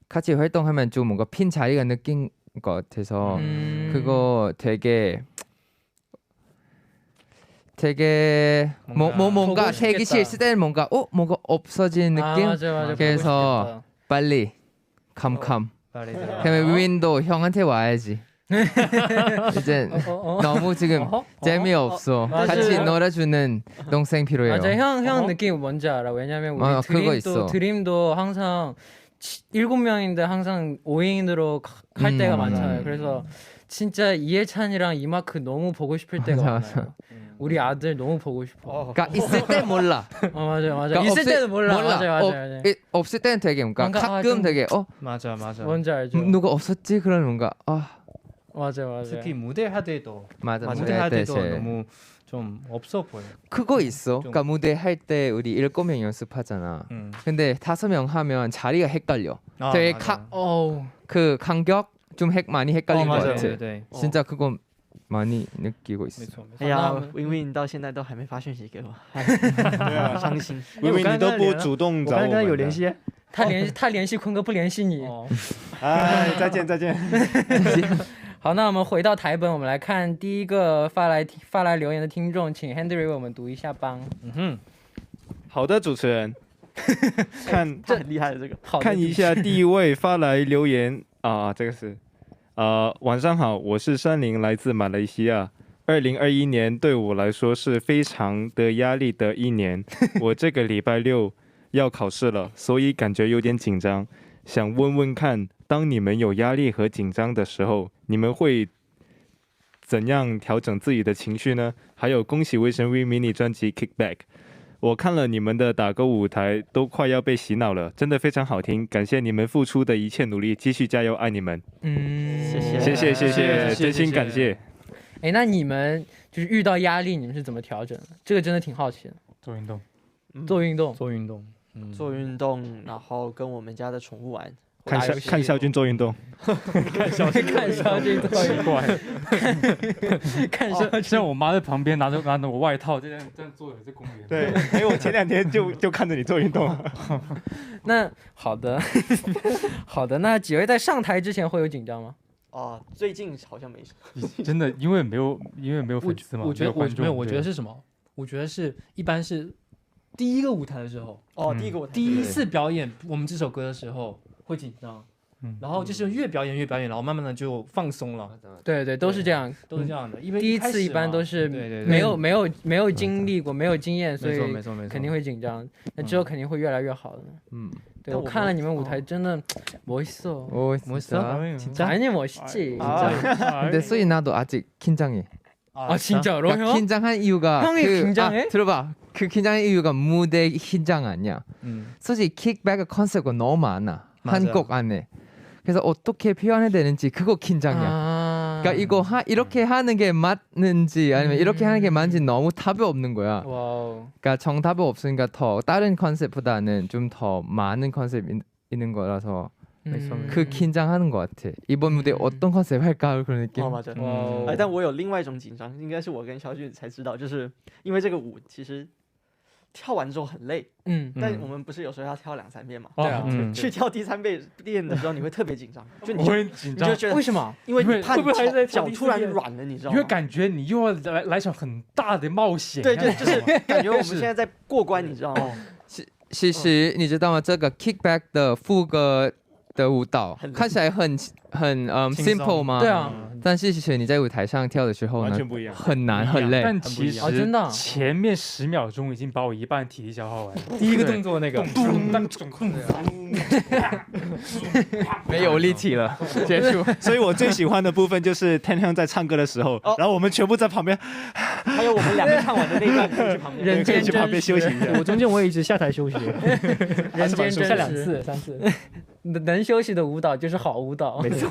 같이 활동하면 좀 뭔가 핀 자리가 느낀 것 같아서 그거 되게 되게 뭔가 되기 싫을 때는 뭔가 뭔가 없어진 느낌. 맞아. 그래서 빨리 캄캄. 그러면 윈도 형한테 와야지. 이제 너무 지금 재미없어. 같이 놀아주는 동생 필요해요. 맞아, 형 느낌 뭔지 알아. 왜냐면 우리 드림도 항상 7명인데 항상 5인으로 할 때가 많잖아요. 그래서 진짜 이해찬이랑 이마크 너무 보고 싶을 때가 많아요. 우리 아들 너무 보고 싶어. 그러니까 있을 때 몰라. 맞아. 그러니까 있을 때는 몰라. 맞아. 없을 때는 되게 뭔가 가끔 되게 맞아. 뭔지 알죠. 누가 없었지 그런 뭔가 맞아. 특히 무대 할 때도 무대 할 때도 너무 좀 없어 보여. 그거 있어. 그러니까 무대 할 때 우리 7명 연습하잖아. 근데 5명 하면 자리가 헷갈려. 되게 그 간격 좀 많이 헷갈린 것 같아. 진짜 그거 많이 느끼고 있어. 哎呀，Win 到现在都还没发讯息给我，伤心。Win 你都不主动找我们。我刚刚有联系，他联系坤哥，不联系你。哎，再见。好，那我们回到台本，我们来看第一个发来留言的听众，请 Henry 为我们读一下吧。好的，主持人，看这很厉害的这个，看一下第一位发来留言啊，这个是晚上好，我是山林，来自马来西亚。2021年对我来说是非常的压力的一年，我这个礼拜6要考试了，所以感觉有点紧张。想问问看，当你们有压力和紧张的时候，你们会怎样调整自己的情绪呢？还有恭喜卫生 V mini 专辑 Kickback， 我看了你们的打歌舞台，都快要被洗脑了，真的非常好听，感谢你们付出的一切努力，继续加油，爱你们。谢谢，真心感谢。哎，那你们就是遇到压力，你们是怎么调整的？这个真的挺好奇的。做运动，做运动，然后跟我们家的宠物玩。看孝君做运动，看孝君做运动，看孝君。像我妈在旁边拿着我外套，这样坐在公园。对，我前2天就看着你做运动。那好的，那几位在上台之前会有紧张吗？最近好像没什么。真的，因为没有粉丝嘛。我觉得是什么？我觉得是一般是第一个舞台的时候。第一次表演我们这首歌的时候。会紧张，然后就是越表演，然后慢慢的就放松了。对，都是这样的。因为第一次一般都是没有经历过，没有经验，所以肯定会紧張。那之后肯定会越来越好的。对，我看了你们舞台真的멋있어. 아니 멋있지. 근데 수이 나도 아직 긴장해. 진짜로 형? 긴장한 이유가 형이 긴장해? 들어봐. 그 긴장의 이유가 무대 긴장 아니야. 솔직히 킥백 컨셉이 너무 많아. 한 곡 안에. 그래서 어떻게 표현해야 되는지 그거 긴장이야. 그러니까 이거 이렇게 하는 게 맞는지 아니면 이렇게 하는 게 맞는지 너무 답이 없는 거야. 그러니까 정답이 없으니까 더 다른 컨셉보다는 좀 더 많은 컨셉이 있는 거라서 그 긴장하는 것 같아. 이번 무대 어떤 컨셉 할까 그런 느낌. 맞아. 但我有另外一种紧张，应该是我跟肖俊才知道，就是因为这个舞其实跳完之后很累，但我们不是有时候要跳2-3遍嘛？对啊，去跳第3遍的时候，你会特别紧张，就你就觉得为什么？因为你怕脚突然软了，你知道吗？因为感觉你又要来场很大的冒险。对，就是感觉我们现在在过关，你知道吗？其实你知道吗？这个 Kickback 的副歌的舞蹈看起来很simple 吗？对啊。但是其实你在舞台上跳的时候呢，完全不一样，很难很累。但其实真的前面10秒钟已经把我一半体力消耗完。第一个动作那个，没有力气了，结束。所以我最喜欢的部分就是天亮在唱歌的时候，然后我们全部在旁边，还有我们2个唱完的那一段可以去旁边，可以去旁边休息一下。我中间我也一直下台休息，人间真实下2次3次。能休息的舞蹈就是好舞蹈，没错。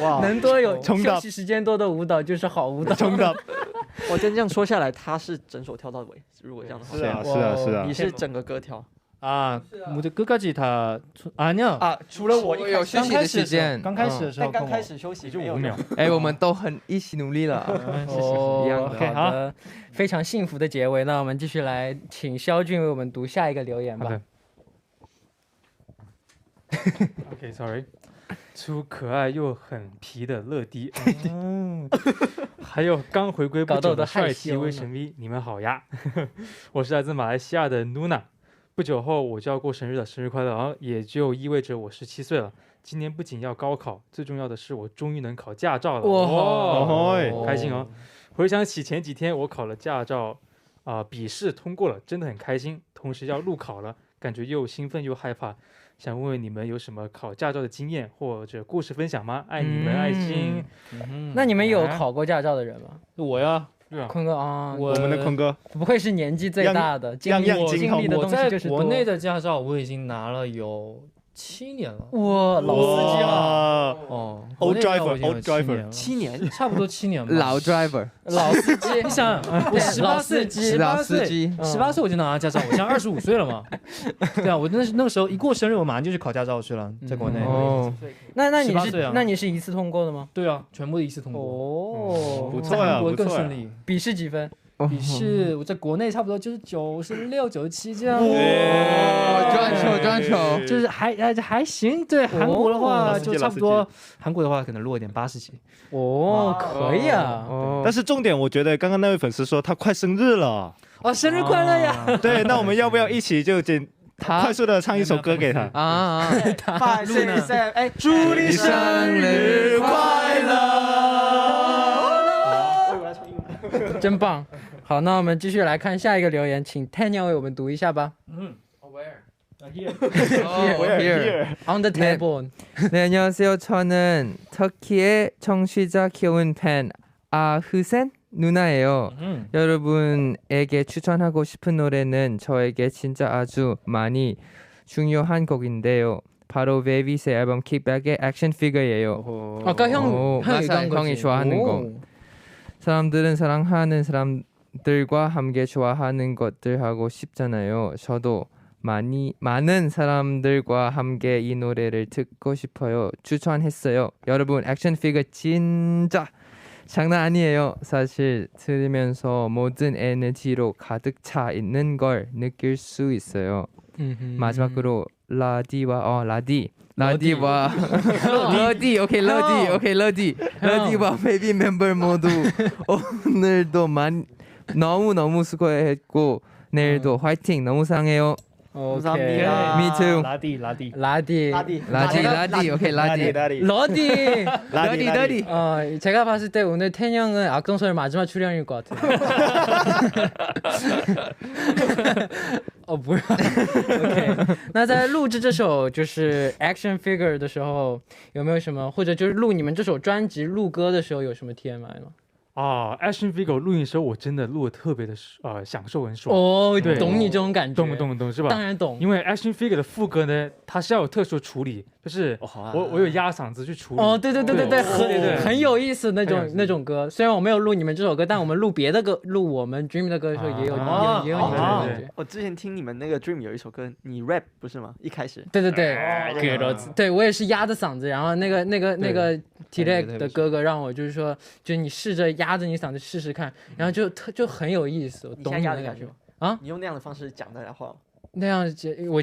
哇，能多有休息时间多的舞蹈就是好舞蹈。我真这样说下来，他是整首跳到尾。如果这样的话，是啊，你是整个歌跳。무대 끝까지 다 아니야. 除了我有休息的时间，刚开始的时候，但刚开始休息就5秒。我们都很一起努力了。好的，非常幸福的结尾。那我们继续来请肖俊为我们读下一个留言吧。OK，sorry。出可爱又很皮的乐迪，还有刚回归不久的帅气威神 V， 你们好呀！我是来自马来西亚的 Nuna， 不久后我就要过生日了，生日快乐啊！也就意味着我17岁了。今年不仅要高考，最重要的是我终于能考驾照了，哇，开心哦！回想起前几天我考了驾照，笔试通过了，真的很开心。同时要路考了，感觉又兴奋又害怕。想问问你们有什么考驾照的经验或者故事分享吗？爱你们，爱心。那你们有考过驾照的人吗？我呀，坤哥啊，我们的坤哥不愧是年纪最大的，经历的东西就是多。我在国内的驾照我已经拿了有7年了，哇，老司机了哦 ，old driver， 7年，差不多7年吧。老 driver， 老司机，你想，我18岁我就拿驾照，我现在25岁了嘛。对啊，我那个时候一过生日，我马上就去考驾照去了，在国内。哦，那你是一次通过的吗？对啊，全部的一次通过。哦，不错呀，韩国更顺利。笔试几分？笔试我在国内差不多就是96、97这样。专球，就是还行。对，韩国的话就差不多，韩国的话可能弱一点，80几。哦，可以啊。但是重点，我觉得刚刚那位粉丝说他快生日了。哦，生日快乐呀！对，那我们要不要一起就快速的唱一首歌给他啊？5、4、3，哎，祝你生日快乐！真棒。好，那我们继续来看下一个留言，请 Tanya 为我们读一下吧。Here. On the table. 네, 안녕하세요. 저는 터키의 청취자 귀여운 팬 아흐센 누나예요. 여러분에게 추천하고 싶은 노래는 저에게 진짜 아주 많이 중요한 곡인데요. 바로 베이비스의 앨범 킥백의 액션 피겨예요. 아까 형이 좋아하는 곡. 사람들은 사랑하는 사람들과 함께 좋아하는 것들 하고 싶잖아요. 저도 많은 사람들과 함께 이 노래를 듣고 싶어요. 추천했어요. 여러분 액션 피겨 진짜 장난 아니에요. 사실 들으면서 모든 에너지로 가득 차 있는 걸 느낄 수 있어요. 마지막으로 라디와 베이비 멤버 모두 오늘도 너무 수고했고 내일도 화이팅. 너무 사랑해요. 감사합니다. Me too. 라디. 오케이, 라디. 제가 봤을 때 오늘 태형은 악동소녀 마지막 출연일 것 같아요. 不是 OK。 那在录制这首就是 Action Figure 的时候，有没有什么，或者就是录你们这首专辑录歌的时候有什么 TMI 吗？Action Figure 录音的时候，我真的录的特别的享受很爽。对，懂你这种感觉，懂是吧？当然懂，因为 Action Figure 的副歌呢，它是要有特殊处理，就是我有压嗓子去处理。对，很有意思那种歌。虽然我没有录你们这首歌，但我们录别的歌，录我们 Dream 的歌的时候也有你们这种感觉。我之前听你们那个 Dream 有一首歌，你 rap 不是吗？一开始。对，我也是压着嗓子，然后那个 T-Rex 的哥哥让我就是说，就你试着压着你嗓子试试看，然后就很有意思。我懂你的感觉啊！你用那样的方式讲大家话吗？那样，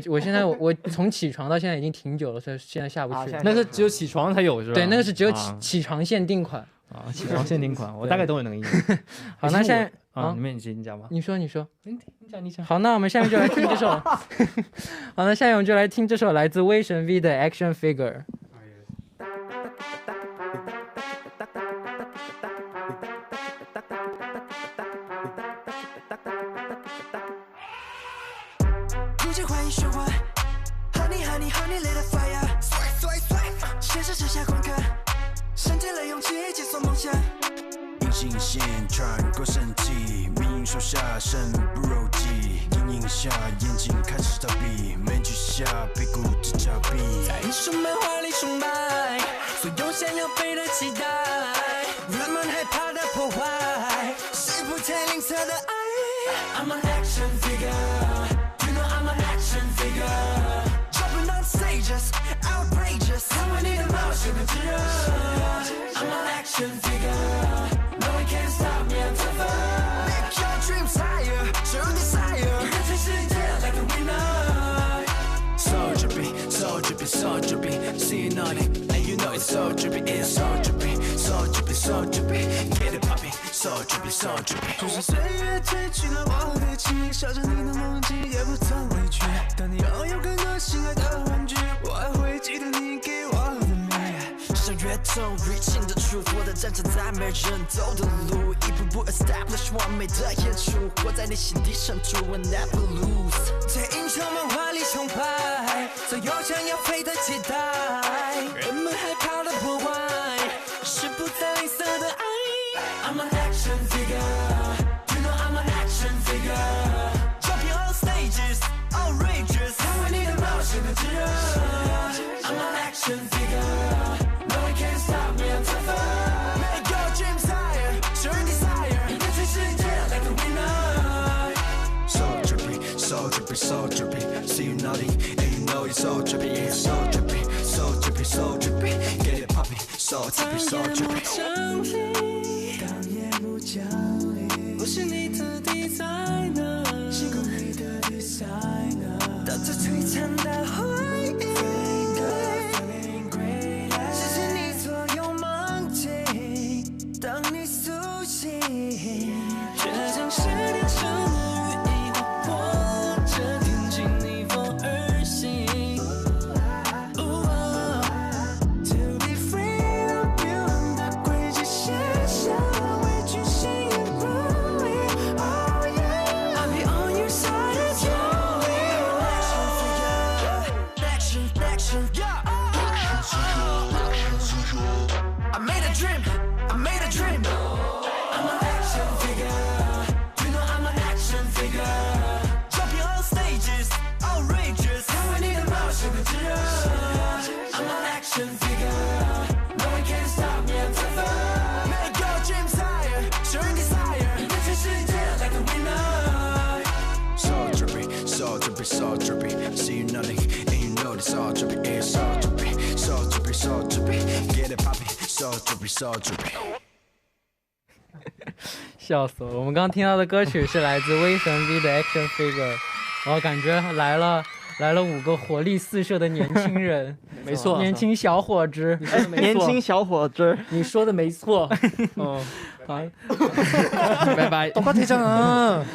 我现在我从起床到现在已经挺久了，所以现在下不去。那是只有起床才有是吧？对，那个是只有起床限定款起床限定款，我大概懂你那个意思。好，那现在你讲吧。你说。你讲。好，那我们下面就来听这首。好，那下面我们就来听这首来自威神 V 的 Action Figure。Honey lit a fire， 现实之下观看，升起了勇气，解锁梦想。隐形线穿过身体，命运手下身不肉己。阴影下眼睛开始逃避，面具下被固执遮蔽。在英雄漫画里崇拜，所有想要被的期待，人们害怕的破坏，是不太吝啬的爱。I'm an action figure，you know I'm an action figure。Jumping on stages, outrageous， 看完你的冒险的炙热。I'm an action figure， no one can stop me I'm tougher。Make your dreams higher， true desire， 人生世界 like a winner。So drippy, so drippy, so drippy， see you naughty。it's so drippy, it's so drippy, so drippy, so drippy. Get it popping, so drippy, so drippy. 就是岁月褪去了我的情，笑着你的梦境也不曾委屈。当你拥有更多心爱的玩具，我还会记得你给我的美。像乐痛 reaching the truth， 我的战场在没人走的路，一步步 establish 完美的演出，活在你心底深处 I never lose。在英雄梦华里崇拜，总有想要飞的期待，人们害怕的破坏，是不再吝啬的爱。I'm an action figure, you know I'm an action figure. Jumping all stages, outrageous， 成为你的冒险的炙热。I'm an action figure，no one can stop me, I'm tougher. Make your dreams higher, show your desire， 你的全世界 like a winner。So drippy, so drippy, so drippy. See you nodding, and you know it's so drippy, it's so drippy, so drippy, so drippy. Get it popping, so drippy, so drippy. 我是你的 designer， 星空里的 designer， 带着璀璨的回忆，实现你所有梦境，当你苏醒，却将失恋成了羽翼，划破这天经逆风而行。To be free of you 的轨迹写下畏惧心也入迷。Oh yeah, I'll be on your side as you action figure, action, yeah. I made a dream, I made a dream. I'm an action figure, you know I'm an action figure. Jumping all stages, outrageous， 成为你的冒险的炙热。I'm an action figure, no one can stop me, I'm tougher. Make your dreams higher, show your desire， 你的全世界 like a winner。So drippy, so drippy, so drippy. See you nothing, and you know it's all drippy, it's so drippy, so drippy, so drippy. Get it popping, so drippy, so drippy. 笑死我了！我们刚刚听到的歌曲是来自威神 V 的 Action Figure， 我感觉来了5个活力四射的年轻人，没错，年轻小伙子，年轻小伙子，你说的没错。哦，好，拜拜，多快上啊！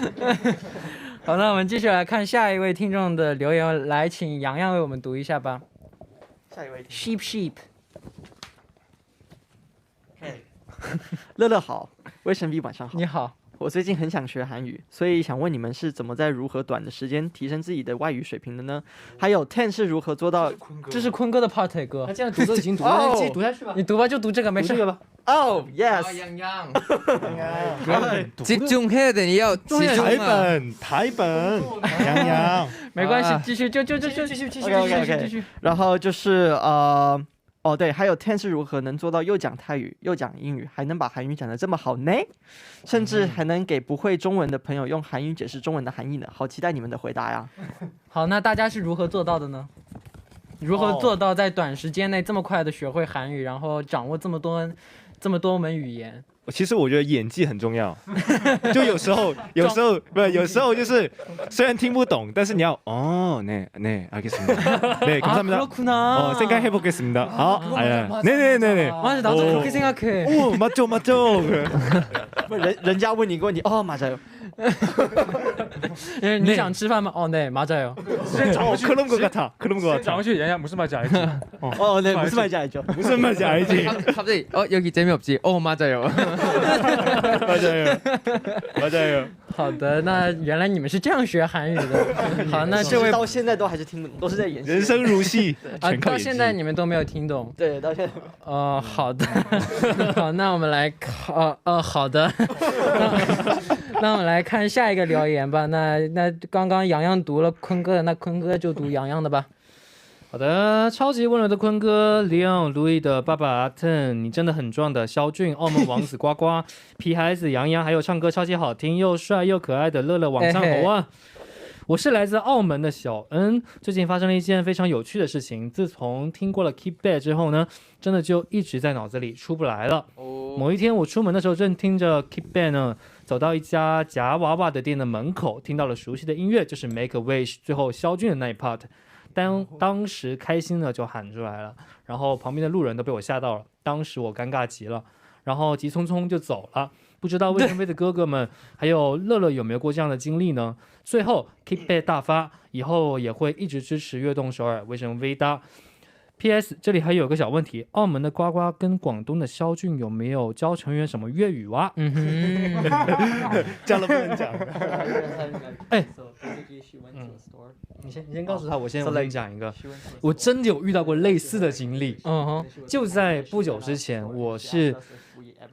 好，那我们继续来看下一位听众的留言，来请洋洋为我们读一下吧。下一位 sheep， 乐乐好，威神 V 晚上好。你好，我最近很想学韩语，所以想问你们是怎么在如何短的时间提升自己的外语水平的呢？还有 Ten 是如何做到？这是坤哥的 part 歌。他这样读都已经读了，继续读下去吧。你读吧，就读这个，没事吧。Oh yes， 洋洋，집중해야 돼， 你要集中啊。台本，洋洋，没关系，继续，就继续。然后就是哦对，还有 Ten 是如何能做到又讲泰语又讲英语，还能把韩语讲得这么好呢？甚至还能给不会中文的朋友用韩语解释中文的含义呢？好期待你们的回答呀！好，那大家是如何做到的呢？如何做到在短时间内这么快的学会韩语，然后掌握这么多门语言？其实我觉得演技很重要，就有时候就是虽然听不懂，但是你要네 알겠습니다. 네 감사합니다. 그렇구나. 생각해보겠습니다. 네네네네. 맞아, 나도 그렇게 생각해. 오 맞죠. 人家问你个问题，맞아요. 你想吃饭吗？네 맞아요. 그런 것 같아. 讲回去洋洋무슨 말인지 알지? 네 무슨 말인지 알죠. 무슨 말인지 알지. 갑자기 여기 재미없지? 맞아요. 맞아요. 好的，那原来你们是这样学韩语的。好，那这位到现在都还是听不懂，都是在演戏。人生如戏，全靠演技。到现在你们都没有听懂。对，到现在。好的。好，那我们来好的。那我们来看下一个留言吧。那刚刚洋洋读了坤哥的，那坤哥就读洋洋的吧。好的，超级温柔的坤哥 Leon Louis 的爸爸阿 Ten， 你真的很壮的肖俊，澳门王子呱呱，皮孩子洋洋，还有唱歌超级好听又帅又可爱的乐乐网上猴啊！我是来自澳门的小恩，最近发生了一件非常有趣的事情，自从听过了 Keep Bad 之后呢，真的就一直在脑子里出不来了。某一天我出门的时候正听着 Keep Bad 呢，走到一家夹娃娃的店的门口，听到了熟悉的音乐，就是 Make a Wish 最后肖俊的那一 part。当时开心的就喊出来了，然后旁边的路人都被我吓到了，当时我尴尬极了，然后急匆匆就走了。不知道魏晨飞的哥哥们还有乐乐有没有过这样的经历呢？最后 keep it 大发，以后也会一直支持悦动首尔，魏晨飞的。P.S. 这里还有个小问题，澳门的呱呱跟广东的肖俊有没有教成员什么粤语哇？教了不能讲。哎，你先告诉他，我先跟你讲一个，我真的有遇到过类似的经历。就在不久之前，我是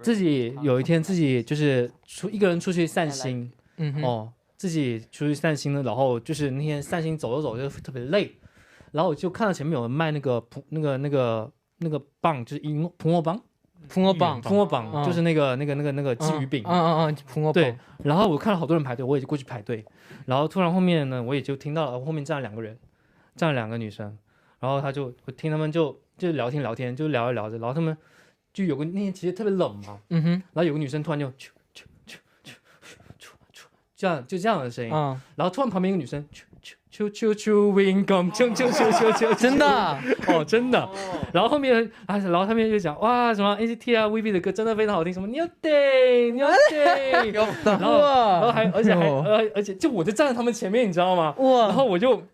自己有一天自己就是一个人出去散心，自己出去散心呢，然后就是那天散心走着走就特别累。然后我就看到前面有人卖那个棒，就是葡萄棒，就是那个鲫鱼饼，葡萄棒。对，然后我看到好多人排队，我也就过去排队。然后突然后面呢，我也就听到了后面站了2个人，站了2个女生，然后我听他们就聊天，就聊着聊着，然后他们就有个那天其实特别冷嘛，然后有个女生突然就这样的声音，然后突然旁边一个女生chewing gum， 真的真的。然后后面然后他们就讲哇什么 NCT 啊 VB 的歌真的非常好听，什么牛day， 然后而且就我就站在他们前面，你知道吗？哇！然后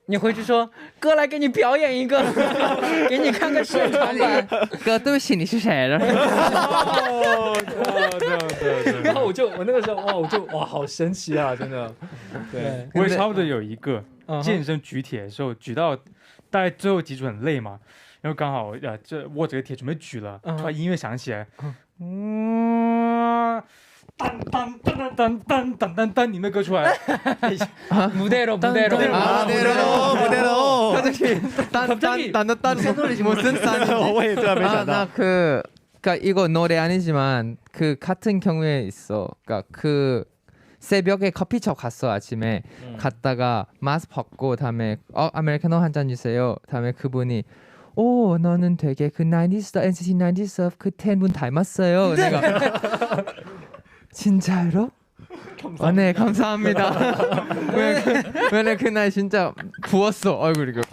你回去说哥来给你表演一个，给你看个现场版。哥，对不起，你是谁了？对。然后我那个时候哇好神奇啊，真的。对，我也差不多有一个。健身举铁的时候，举到大概最后几组很累嘛，然后刚好这握着个铁准备举了，突然音乐响起来，当当当当当当当当，你们歌出来了，무대로 갑자기 무슨 노래지 무슨 산我也突然没想到。 그러니까 이거 노래 아니지만 그 같은 경우에 있어. 그러니까 그 새벽에 커피숍 갔어 아침에 갔다가 마스크 벗고 다음에 아메리카노 한 잔 주세요. 다음에 그분이 오 너는 되게 그 90s NCT 90s 그 10분 닮았어요. 내가 진짜로? 네 감사합니다. 왜냐 그날 진짜 부었어 얼굴이.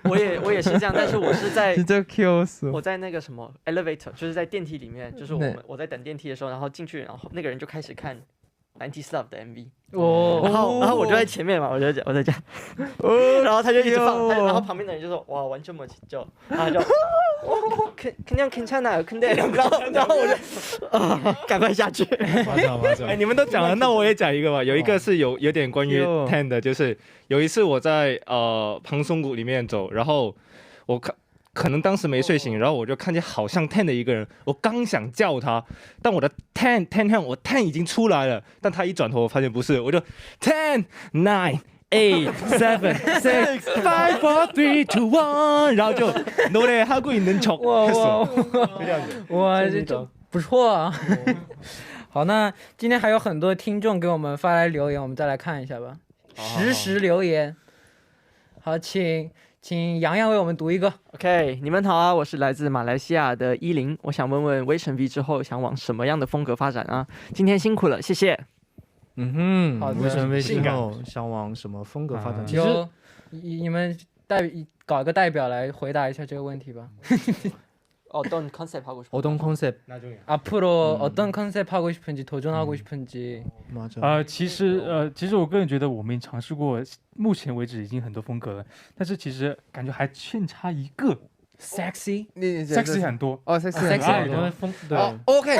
我也是这样，但是我是在진짜 귀여웠어. 我在那个什么 elevator， 就是在电梯里面，就是我在等电梯的时候，然后进去，然后那个人就开始看 90s Love 的 MV， 然后我就在前面嘛，我在这样，然后他就一直放，然后旁边的人就说哇完全没就，然后就그냥 괜찮아요 근데然后我就赶快下去。哎，你们都讲了，那我也讲一个吧。有一个是有点关于 10的，就是有一次我在庞松谷里面走，然后我可能当时没睡醒，然后我就看见好像 10的一个人，我刚想叫他，但我的 10我 10已经出来了，但他一转头我发现不是，我就 10 9 8 7 6 5 4 3 2 1，然后就노래하고 있는 척 했어。哇，这不错啊。好，那今天还有很多听众给我们发来留言，我们再来看一下吧。实时留言。好，请洋洋为我们读一个。OK， 你们好啊，我是来自马来西亚的10，我想问问微神 V 之后想往什么样的风格发展啊？今天辛苦了，谢谢。好的，微神 V 之后想往什么风格发展？其实你们搞个代表来回答一下这个问题吧。어떤 컨셉 하고 싶은지. 어떤 컨셉? 앞으로 어떤 컨셉 하고 싶은지 도전하고 싶은지. 맞아. 其实我个人觉得我们尝试过，目前为止已经很多风格了，但是其实感觉还欠差一个。sexy 很多sexy 很多对 OK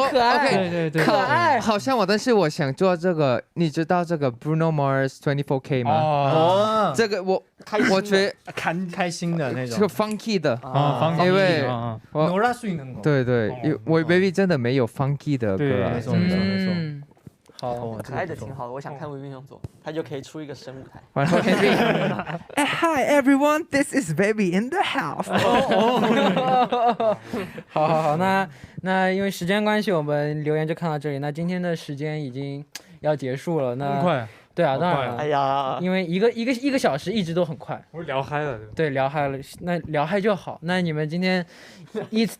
可爱对可爱好像但是我想做这个，你知道这个 Bruno Mars 24K 吗？这个我觉得开心的那种，这个 funky 的因为놀랄 수 있는 거。对对，我 baby 真的没有 funky 的歌啊。好，可爱的挺好的，我想看维维用做，他就可以出一个神舞台。Hi everyone, this is baby in the house。好，那因为时间关系，我们留言就看到这里。那今天的时间已经要结束了，那快。对啊，当然了。哎呀，因为一个小时一直都很快。我聊嗨了。对，聊嗨了，那聊嗨就好。那你们今天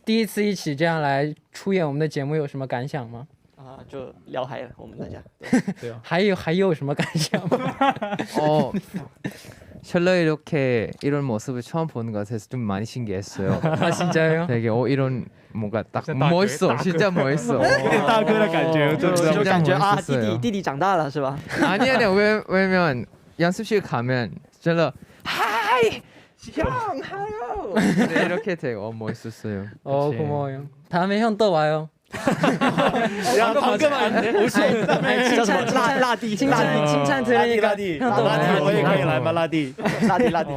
第一次一起这样来出演我们的节目，有什么感想吗？就聊嗨了，我们大家。对啊。还有什么感想吗？ 셜러 이렇게 이런 모습을 처음 보는 것 같아서 좀 많이 신기했어요. 아 진짜요? 되게 이런 뭔가 딱 멋있어, 진짜 멋있어. 大哥的感觉，就感觉啊，弟弟长大了是吧？ 아니야, 왜냐면 연습실 가면 셜러 하이 형 하요 이렇게 되고 멋있었어요. 고마워요. 다음에 형 또 와요. 방금 안 돼? 올 수 없다며. 칭찬 들으니까 형 또 와요. 我也可以来吗？拉弟，拉弟。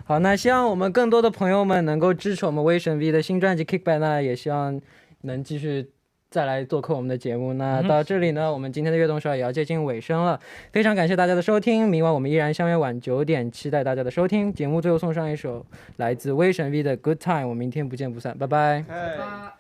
好，那希望我们更多的朋友们能够支持我们威神 V 的新专辑 Kickback， 那也希望能继续再来做客我们的节目。那到这里呢，我们今天的悦动首尔也要接近尾声了，非常感谢大家的收听，明晚我们依然相约晚9点，期待大家的收听。节目最后送上一首来自威神 V 的 Good Time， 我们明天不见不散，拜拜。